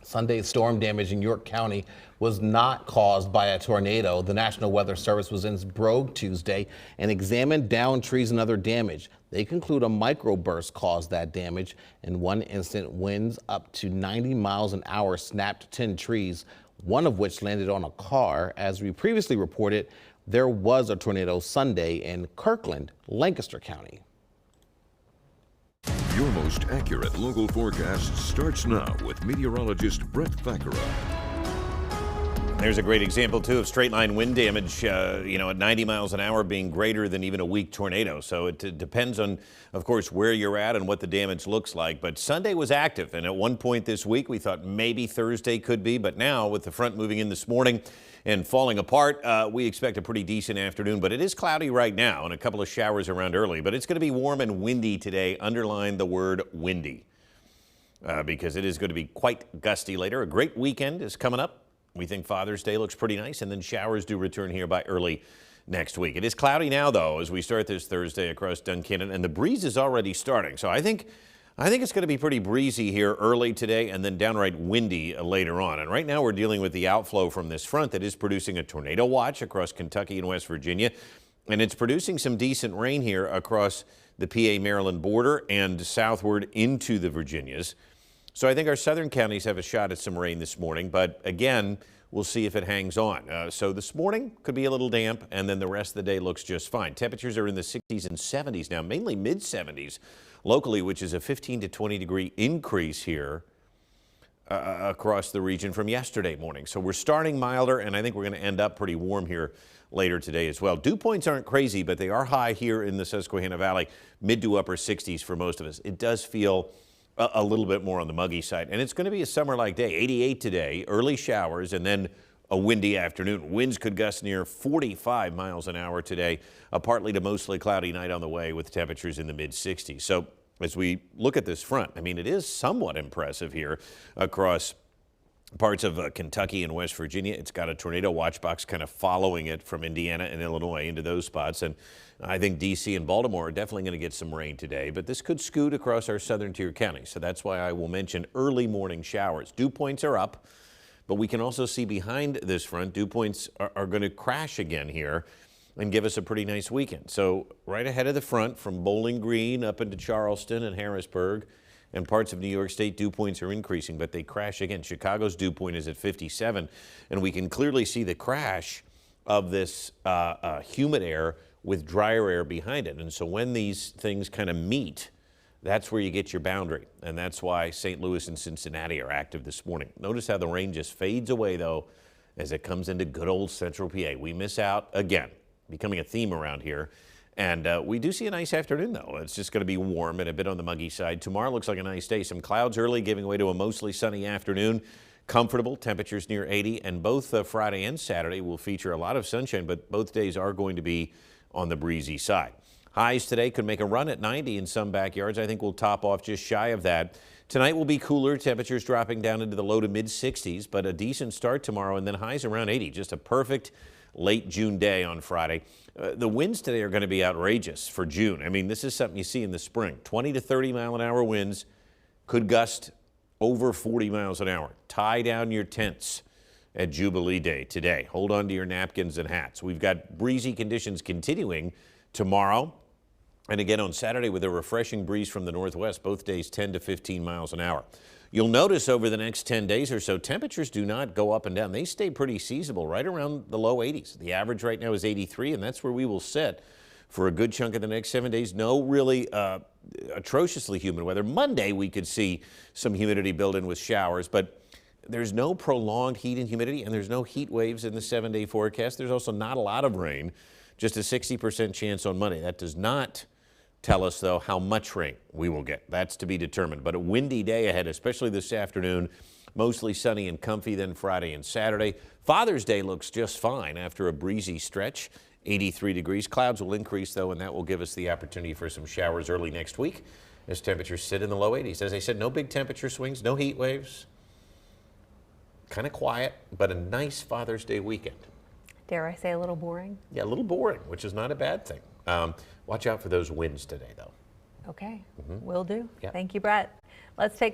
Sunday's storm damage in York County was not caused by a tornado. The National Weather Service was in Brogue Tuesday and examined downed trees and other damage. They conclude a microburst caused that damage. In one instant, winds up to 90 miles an hour snapped 10 trees, one of which landed on a car. As we previously reported, there was a tornado Sunday in Kirkland, Lancaster County. Your most accurate local forecast starts now with meteorologist Brett Thackeray. There's a great example, too, of straight line wind damage, at 90 miles an hour being greater than even a weak tornado. So it depends on, of course, where you're at and what the damage looks like. But Sunday was active, and at one point this week, we thought maybe Thursday could be. But now, with the front moving in this morning and falling apart, we expect a pretty decent afternoon. But it is cloudy right now and a couple of showers around early. But it's going to be warm and windy today. Underline the word windy because it is going to be quite gusty later. A great weekend is coming up. We think Father's Day looks pretty nice, and then showers do return here by early next week. It is cloudy now, though, as we start this Thursday across Duncannon, and the breeze is already starting. So I think it's going to be pretty breezy here early today and then downright windy later on. And right now we're dealing with the outflow from this front that is producing a tornado watch across Kentucky and West Virginia, and it's producing some decent rain here across the PA-Maryland border and southward into the Virginias. So I think our southern counties have a shot at some rain this morning, but again, we'll see if it hangs on. So this morning could be a little damp, and then the rest of the day looks just fine. Temperatures are in the 60s and 70s now, mainly mid-70s locally, which is a 15 to 20 degree increase here across the region from yesterday morning. So we're starting milder, and I think we're going to end up pretty warm here later today as well. Dew points aren't crazy, but they are high here in the Susquehanna Valley, mid to upper 60s for most of us. It does feel a little bit more on the muggy side. And it's going to be a summer-like day. 88 today, early showers, and then a windy afternoon. Winds could gust near 45 miles an hour today. A partly to mostly cloudy night on the way with temperatures in the mid-60s. So as we look at this front, I mean, it is somewhat impressive here across parts of Kentucky and West Virginia. It's got a tornado watch box kind of following it from Indiana and Illinois into those spots. And I think D.C. and Baltimore are definitely going to get some rain today, but this could scoot across our southern tier counties. So that's why I will mention early morning showers. Dew points are up, but we can also see behind this front, dew points are going to crash again here and give us a pretty nice weekend. So right ahead of the front from Bowling Green up into Charleston and Harrisburg, and parts of New York State, dew points are increasing, but they crash again. Chicago's dew point is at 57, and we can clearly see the crash of this humid air with drier air behind it. And so when these things kind of meet, that's where you get your boundary. And that's why St. Louis and Cincinnati are active this morning. Notice how the rain just fades away, though, as it comes into good old central PA. We miss out again, becoming a theme around here. And we do see a nice afternoon, though. It's just going to be warm and a bit on the muggy side. Tomorrow looks like a nice day. Some clouds early, giving way to a mostly sunny afternoon. Comfortable, temperatures near 80. And both Friday and Saturday will feature a lot of sunshine, but both days are going to be on the breezy side. Highs today could make a run at 90 in some backyards. I think we'll top off just shy of that. Tonight will be cooler, temperatures dropping down into the low to mid 60s, but a decent start tomorrow, and then highs around 80. Just a perfect late June day on Friday. The winds today are going to be outrageous for June. I mean, this is something you see in the spring. 20 to 30 mile an hour winds could gust over 40 miles an hour. Tie down your tents at Jubilee Day today. Hold on to your napkins and hats. We've got breezy conditions continuing tomorrow and again on Saturday with a refreshing breeze from the northwest, both days 10 to 15 miles an hour. You'll notice over the next 10 days or so, temperatures do not go up and down. They stay pretty seasonable, right around the low 80s. The average right now is 83, and that's where we will sit for a good chunk of the next 7 days. No really atrociously humid weather. Monday, we could see some humidity build in with showers, but there's no prolonged heat and humidity, and there's no heat waves in the 7-day forecast. There's also not a lot of rain, just a 60% chance on Monday. That does not tell us, though, how much rain we will get. That's to be determined. But a windy day ahead, especially this afternoon. Mostly sunny and comfy then Friday and Saturday. Father's Day looks just fine after a breezy stretch. 83 degrees. Clouds will increase, though, and that will give us the opportunity for some showers early next week as temperatures sit in the low 80s. As I said, no big temperature swings, no heat waves. Kind of quiet, but a nice Father's Day weekend. Dare I say a little boring? Yeah, a little boring, which is not a bad thing. Watch out for those winds today, though. Okay, will do. Yeah. Thank you, Brett. Let's take a